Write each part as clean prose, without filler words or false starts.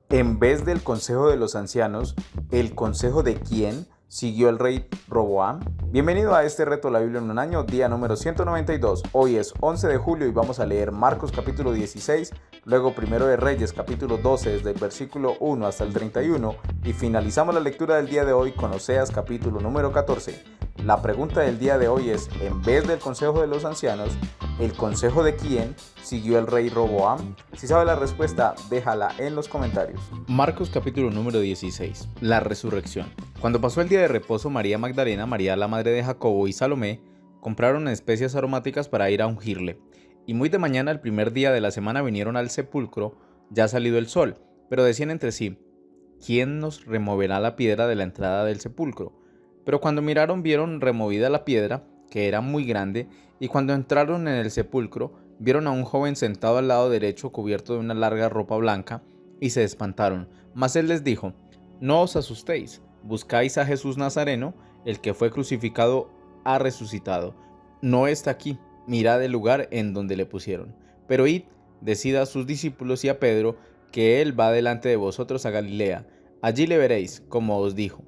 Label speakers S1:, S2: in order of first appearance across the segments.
S1: En vez del consejo de los ancianos, ¿el consejo de quién siguió el rey Roboam? Bienvenido a este reto la Biblia en un año, día número 192. Hoy es 11 de julio y vamos a leer Marcos capítulo 16, luego Primero de Reyes capítulo 12 desde el versículo 1 hasta el 31 y finalizamos la lectura del día de hoy con Oseas capítulo número 14. La pregunta del día de hoy es, en vez del consejo de los ancianos, ¿el consejo de quién siguió el rey Roboam? Si sabe la respuesta, déjala en los comentarios.
S2: Marcos capítulo número 16. La resurrección. Cuando pasó el día de reposo, María Magdalena, María la madre de Jacobo y Salomé compraron especias aromáticas para ir a ungirle. Y muy de mañana, el primer día de la semana, vinieron al sepulcro, ya salido el sol, pero decían entre sí: ¿quién nos removerá la piedra de la entrada del sepulcro? Pero cuando miraron, vieron removida la piedra, que era muy grande, y cuando entraron en el sepulcro, vieron a un joven sentado al lado derecho, cubierto de una larga ropa blanca, y se espantaron. Mas él les dijo: no os asustéis, buscáis a Jesús Nazareno, el que fue crucificado ha resucitado. No está aquí, mirad el lugar en donde le pusieron. Pero id, decid a sus discípulos y a Pedro, que él va delante de vosotros a Galilea. Allí le veréis, como os dijo.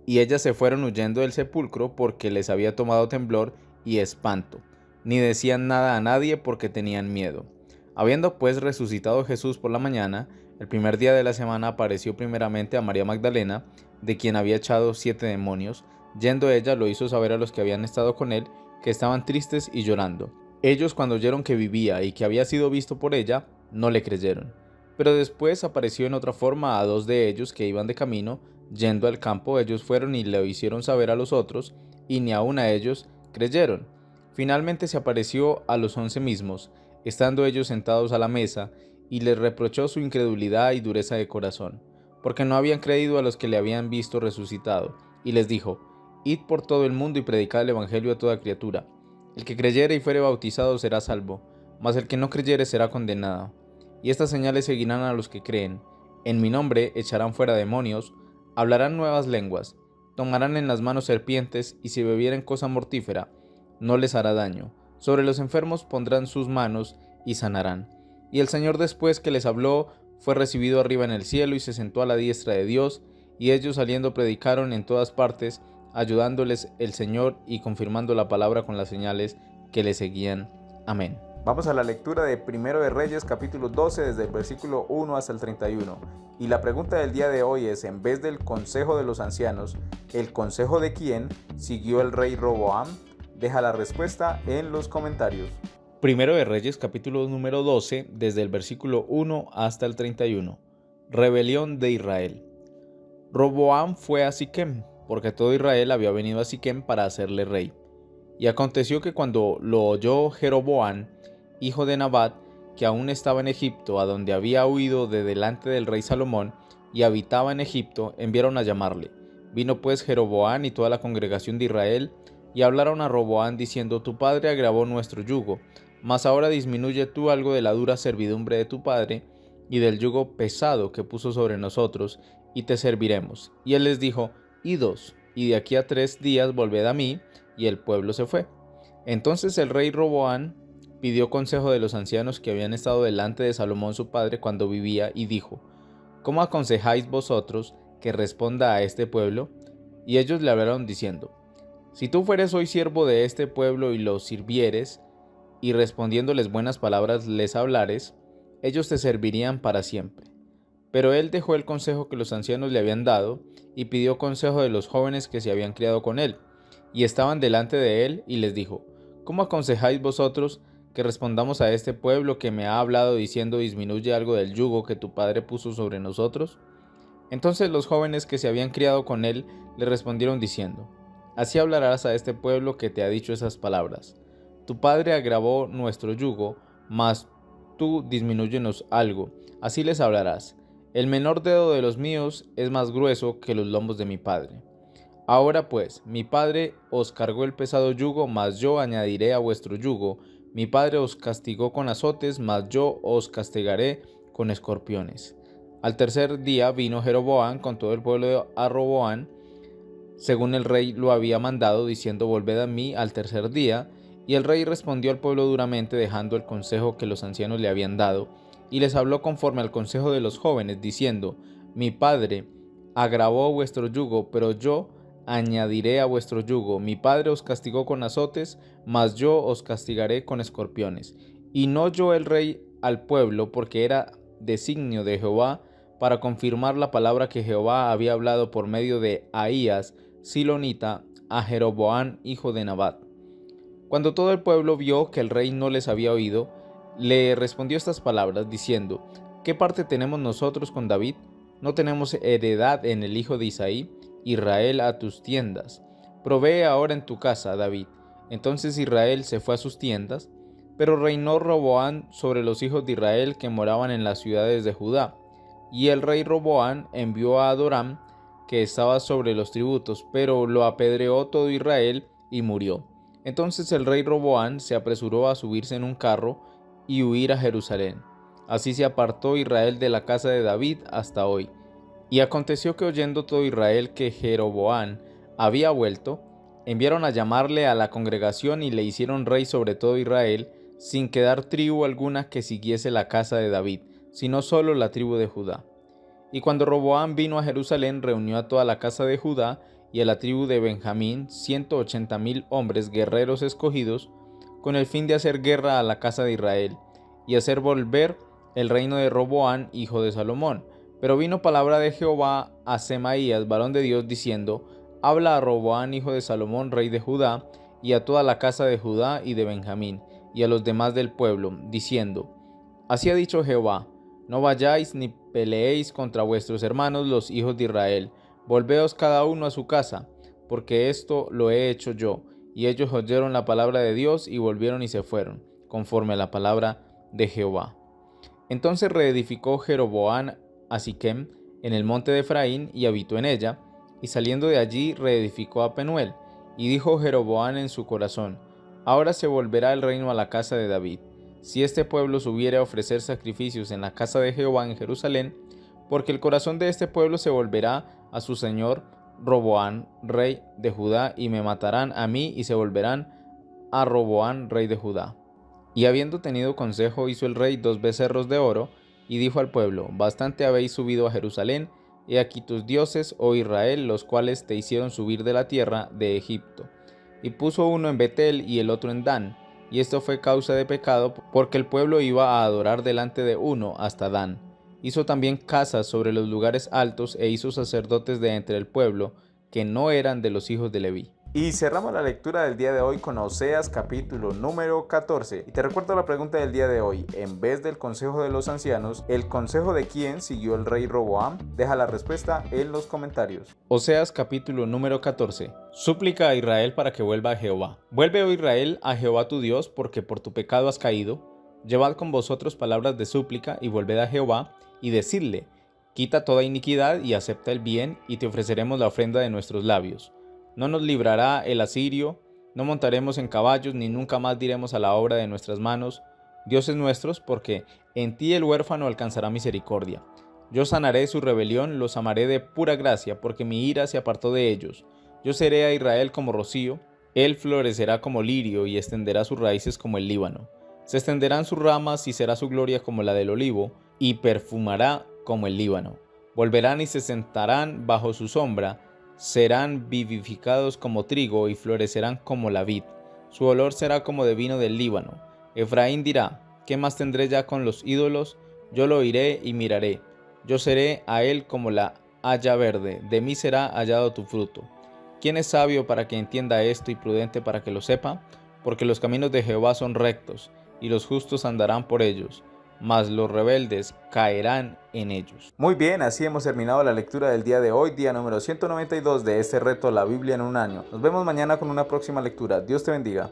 S2: Y ellas se fueron huyendo del sepulcro, porque les había tomado temblor y espanto. Ni decían nada a nadie, porque tenían miedo. Habiendo pues resucitado Jesús por la mañana, el primer día de la semana, apareció primeramente a María Magdalena, de quien había echado 7 demonios. Yendo ella, lo hizo saber a los que habían estado con él, que estaban tristes y llorando. Ellos, cuando oyeron que vivía y que había sido visto por ella, no le creyeron. Pero después apareció en otra forma a 2 de ellos que iban de camino, yendo al campo. Ellos fueron y lo hicieron saber a los otros, y ni aun a ellos creyeron. Finalmente se apareció a los 11 mismos, estando ellos sentados a la mesa, y les reprochó su incredulidad y dureza de corazón, porque no habían creído a los que le habían visto resucitado, y les dijo: id por todo el mundo y predicad el evangelio a toda criatura. El que creyere y fuere bautizado será salvo, mas el que no creyere será condenado. Y estas señales seguirán a los que creen: en mi nombre echarán fuera demonios, hablarán nuevas lenguas, tomarán en las manos serpientes, y si bebieren cosa mortífera, no les hará daño. Sobre los enfermos pondrán sus manos y sanarán. Y el Señor, después que les habló, fue recibido arriba en el cielo y se sentó a la diestra de Dios. Y ellos, saliendo, predicaron en todas partes, ayudándoles el Señor y confirmando la palabra con las señales que le seguían. Amén.
S1: Vamos a la lectura de Primero de Reyes capítulo 12 desde el versículo 1 hasta el 31. Y la pregunta del día de hoy es, en vez del consejo de los ancianos, ¿el consejo de quién siguió el rey Roboam? Deja la respuesta en los comentarios.
S2: Primero de Reyes capítulo número 12 desde el versículo 1 hasta el 31. Rebelión de Israel. Roboam fue a Siquem, porque todo Israel había venido a Siquem para hacerle rey. Y aconteció que cuando lo oyó Jeroboam, hijo de Nabat, que aún estaba en Egipto, a donde había huido de delante del rey Salomón, y habitaba en Egipto, enviaron a llamarle. Vino pues Jeroboam y toda la congregación de Israel, y hablaron a Roboam diciendo: tu padre agravó nuestro yugo, mas ahora disminuye tú algo de la dura servidumbre de tu padre, y del yugo pesado que puso sobre nosotros, y te serviremos. Y él les dijo: idos, y de aquí a 3 días volved a mí. Y el pueblo se fue. Entonces el rey Roboam pidió consejo de los ancianos que habían estado delante de Salomón su padre cuando vivía, y dijo: ¿cómo aconsejáis vosotros que responda a este pueblo? Y ellos le hablaron diciendo: si tú fueres hoy siervo de este pueblo y los sirvieres, y respondiéndoles buenas palabras les hablares, ellos te servirían para siempre. Pero él dejó el consejo que los ancianos le habían dado, y pidió consejo de los jóvenes que se habían criado con él, y estaban delante de él, y les dijo: ¿cómo aconsejáis vosotros que respondamos a este pueblo que me ha hablado diciendo: disminuye algo del yugo que tu padre puso sobre nosotros? Entonces los jóvenes que se habían criado con él le respondieron diciendo: así hablarás a este pueblo que te ha dicho esas palabras: tu padre agravó nuestro yugo, mas tú disminúyenos algo. Así les hablarás: el menor dedo de los míos es más grueso que los lomos de mi padre. Ahora pues, mi padre os cargó el pesado yugo, mas yo añadiré a vuestro yugo. Mi padre os castigó con azotes, mas yo os castigaré con escorpiones. Al tercer día vino Jeroboam con todo el pueblo a Roboam, según el rey lo había mandado, diciendo: volved a mí al tercer día. Y el rey respondió al pueblo duramente, dejando el consejo que los ancianos le habían dado, y les habló conforme al consejo de los jóvenes, diciendo: Mi padre agravó vuestro yugo, pero yo añadiré a vuestro yugo. Mi padre os castigó con azotes, mas yo os castigaré con escorpiones. Y no oyó el rey al pueblo, porque era designio de Jehová para confirmar la palabra que Jehová había hablado por medio de Ahías, silonita, a Jeroboam, hijo de Nabat. Cuando todo el pueblo vio que el rey no les había oído, le respondió estas palabras, diciendo: ¿Qué parte tenemos nosotros con David? ¿No tenemos heredad en el hijo de Isaí? Israel, a tus tiendas. Provee ahora en tu casa, David. Entonces Israel se fue a sus tiendas, pero reinó Roboam sobre los hijos de Israel que moraban en las ciudades de Judá. Y el rey Roboam envió a Adoram, que estaba sobre los tributos, pero lo apedreó todo Israel y murió. Entonces el rey Roboam se apresuró a subirse en un carro y huir a Jerusalén. Así se apartó Israel de la casa de David hasta hoy. Y aconteció que oyendo todo Israel que Jeroboam había vuelto, enviaron a llamarle a la congregación y le hicieron rey sobre todo Israel, sin quedar tribu alguna que siguiese la casa de David, sino solo la tribu de Judá. Y cuando Roboam vino a Jerusalén, reunió a toda la casa de Judá y a la tribu de Benjamín 180,000 hombres guerreros escogidos, con el fin de hacer guerra a la casa de Israel, y hacer volver el reino de Roboam, hijo de Salomón. Pero vino palabra de Jehová a Semaías, varón de Dios, diciendo: Habla a Roboam, hijo de Salomón, rey de Judá, y a toda la casa de Judá y de Benjamín, y a los demás del pueblo, diciendo: Así ha dicho Jehová: No vayáis ni peleéis contra vuestros hermanos los hijos de Israel, volveos cada uno a su casa, porque esto lo he hecho yo. Y ellos oyeron la palabra de Dios y volvieron y se fueron, conforme a la palabra de Jehová. Entonces reedificó Jeroboam a Siquem en el monte de Efraín y habitó en ella, y saliendo de allí reedificó a Penuel. Y dijo Jeroboam en su corazón: Ahora se volverá el reino a la casa de David, si este pueblo subiere a ofrecer sacrificios en la casa de Jehová en Jerusalén, porque el corazón de este pueblo se volverá a su señor Roboam, rey de Judá, y me matarán a mí y se volverán a Roboam, rey de Judá. Y habiendo tenido consejo, hizo el rey 2 becerros de oro, y dijo al pueblo: Bastante habéis subido a Jerusalén, he aquí tus dioses, oh Israel, los cuales te hicieron subir de la tierra de Egipto. Y puso uno en Betel y el otro en Dan, y esto fue causa de pecado, porque el pueblo iba a adorar delante de uno hasta Dan. Hizo también casas sobre los lugares altos, e hizo sacerdotes de entre el pueblo, que no eran de los hijos de Leví.
S1: Y cerramos la lectura del día de hoy con Oseas capítulo número 14. Y te recuerdo la pregunta del día de hoy: en vez del consejo de los ancianos, ¿el consejo de quién siguió el rey Roboam? Deja la respuesta en los comentarios.
S2: Oseas capítulo número 14. Súplica a Israel para que vuelva a Jehová. Vuelve, oh Israel, a Jehová tu Dios, porque por tu pecado has caído. Llevad con vosotros palabras de súplica y volved a Jehová, y decidle: Quita toda iniquidad y acepta el bien, y te ofreceremos la ofrenda de nuestros labios. No nos librará el asirio, no montaremos en caballos, ni nunca más diremos a la obra de nuestras manos: Dioses nuestros, porque en ti el huérfano alcanzará misericordia. Yo sanaré su rebelión, los amaré de pura gracia, porque mi ira se apartó de ellos. Yo seré a Israel como rocío, él florecerá como lirio y extenderá sus raíces como el Líbano. Se extenderán sus ramas y será su gloria como la del olivo, y perfumará como el Líbano. Volverán y se sentarán bajo su sombra, serán vivificados como trigo y florecerán como la vid. Su olor será como de vino del Líbano. Efraín dirá: ¿Qué más tendré ya con los ídolos? Yo lo oiré y miraré. Yo seré a él como la haya verde, de mí será hallado tu fruto. ¿Quién es sabio para que entienda esto y prudente para que lo sepa? Porque los caminos de Jehová son rectos, y los justos andarán por ellos, mas los rebeldes caerán en ellos.
S1: Muy bien, así hemos terminado la lectura del día de hoy, día número 192 de este reto La Biblia en un año. Nos vemos mañana con una próxima lectura. Dios te bendiga.